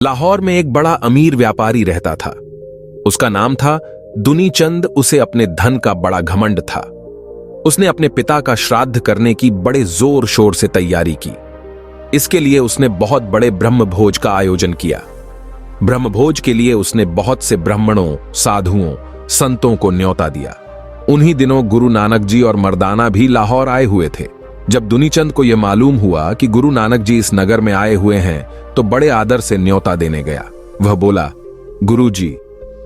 लाहौर में एक बड़ा अमीर व्यापारी रहता था। उसका नाम था दुनीचंद। उसे अपने धन का बड़ा घमंड था। उसने अपने पिता का श्राद्ध करने की बड़े जोर शोर से तैयारी की। इसके लिए उसने बहुत बड़े ब्रह्मभोज का आयोजन किया। ब्रह्मभोज के लिए उसने बहुत से ब्राह्मणों, साधुओं, संतों को न्योता दिया। उन्हीं दिनों गुरु नानक जी और मर्दाना भी लाहौर आए हुए थे। जब दुनीचंद को यह मालूम हुआ कि गुरु नानक जी इस नगर में आए हुए हैं तो बड़े आदर से न्योता देने गया। वह बोला, गुरु जी,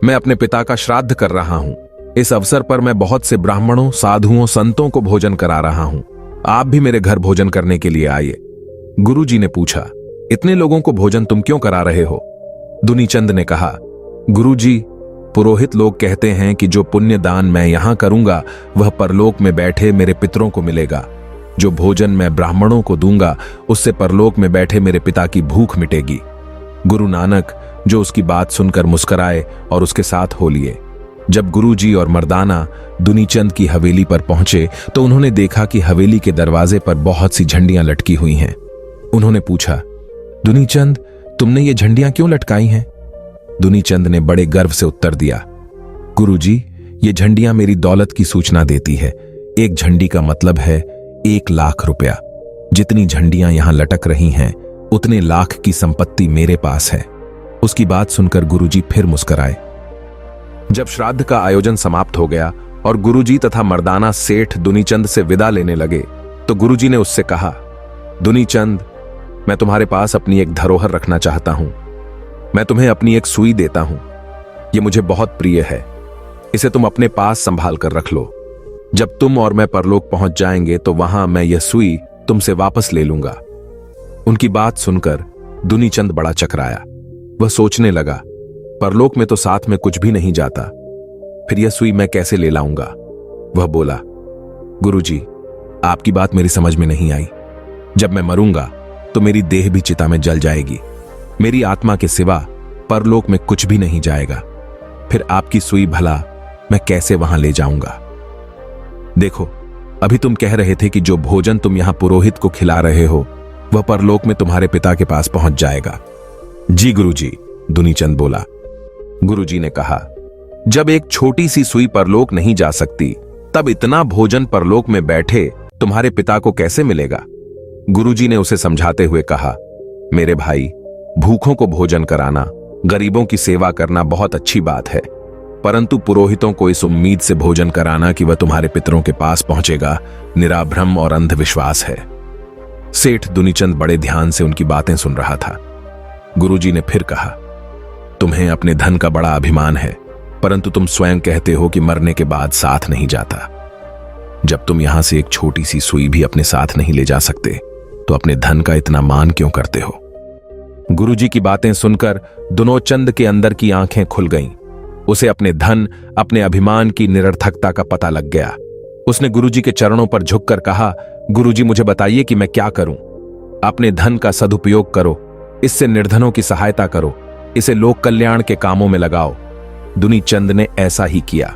मैं अपने पिता का श्राद्ध कर रहा हूं। इस अवसर पर मैं बहुत से ब्राह्मणों, साधुओं, संतों को भोजन करा रहा हूं। आप भी मेरे घर भोजन करने के लिए आइए। गुरु जी ने पूछा, इतने लोगों को भोजन तुम क्यों करा रहे हो? दुनीचंद ने कहा, गुरु जी, पुरोहित लोग कहते हैं कि जो पुण्य दान मैं यहां करूंगा वह परलोक में बैठे मेरे पितरों को मिलेगा। जो भोजन मैं ब्राह्मणों को दूंगा उससे परलोक में बैठे मेरे पिता की भूख मिटेगी। गुरु नानक, जो उसकी बात सुनकर मुस्कुराए और उसके साथ हो लिए। जब गुरु जी और मर्दाना दुनीचंद की हवेली पर पहुंचे तो उन्होंने देखा कि हवेली के दरवाजे पर बहुत सी झंडियां लटकी हुई हैं। उन्होंने पूछा, दुनीचंद, तुमने ये झंडियां क्यों लटकाई हैं? दुनीचंद ने बड़े गर्व से उत्तर दिया, गुरु जी, ये झंडियां मेरी दौलत की सूचना देती है। एक झंडी का मतलब है 1,00,000 रुपया। जितनी झंडियां यहां लटक रही हैं उतने लाख की संपत्ति मेरे पास है। उसकी बात सुनकर गुरुजी फिर मुस्कुराए। जब श्राद्ध का आयोजन समाप्त हो गया और गुरुजी तथा मर्दाना सेठ दुनीचंद से विदा लेने लगे तो गुरुजी ने उससे कहा, दुनीचंद, मैं तुम्हारे पास अपनी एक धरोहर रखना चाहता हूं। मैं तुम्हें अपनी एक सुई देता हूं। यह मुझे बहुत प्रिय है। इसे तुम अपने पास संभाल कर रख लो। जब तुम और मैं परलोक पहुंच जाएंगे तो वहां मैं यह सुई तुमसे वापस ले लूंगा। उनकी बात सुनकर दुनीचंद बड़ा चकराया। वह सोचने लगा, परलोक में तो साथ में कुछ भी नहीं जाता, फिर यह सुई मैं कैसे ले लाऊंगा? वह बोला, गुरुजी, आपकी बात मेरी समझ में नहीं आई। जब मैं मरूंगा तो मेरी देह भी चिता में जल जाएगी। मेरी आत्मा के सिवा परलोक में कुछ भी नहीं जाएगा। फिर आपकी सुई भला मैं कैसे वहां ले जाऊंगा? देखो, अभी तुम कह रहे थे कि जो भोजन तुम यहां पुरोहित को खिला रहे हो वह परलोक में तुम्हारे पिता के पास पहुंच जाएगा। जी गुरुजी, दुनीचंद बोला। गुरुजी ने कहा, जब एक छोटी सी सुई परलोक नहीं जा सकती तब इतना भोजन परलोक में बैठे तुम्हारे पिता को कैसे मिलेगा? गुरुजी ने उसे समझाते हुए कहा, मेरे भाई, भूखों को भोजन कराना, गरीबों की सेवा करना बहुत अच्छी बात है, परंतु पुरोहितों को इस उम्मीद से भोजन कराना कि वह तुम्हारे पितरों के पास पहुंचेगा, निरा भ्रम और अंधविश्वास है। सेठ दुनीचंद बड़े ध्यान से उनकी बातें सुन रहा था। गुरुजी ने फिर कहा, तुम्हें अपने धन का बड़ा अभिमान है, परंतु तुम स्वयं कहते हो कि मरने के बाद साथ नहीं जाता। जब तुम यहां से एक छोटी सी सुई भी अपने साथ नहीं ले जा सकते तो अपने धन का इतना मान क्यों करते हो? गुरुजी की बातें सुनकर दुनीचंद के अंदर की आंखें खुल गईं। उसे अपने धन, अपने अभिमान की निरर्थकता का पता लग गया। उसने गुरुजी के चरणों पर झुककर कहा, गुरुजी, मुझे बताइए कि मैं क्या करूं? अपने धन का सदुपयोग करो, इससे निर्धनों की सहायता करो, इसे लोक कल्याण के कामों में लगाओ। दुनीचंद ने ऐसा ही किया।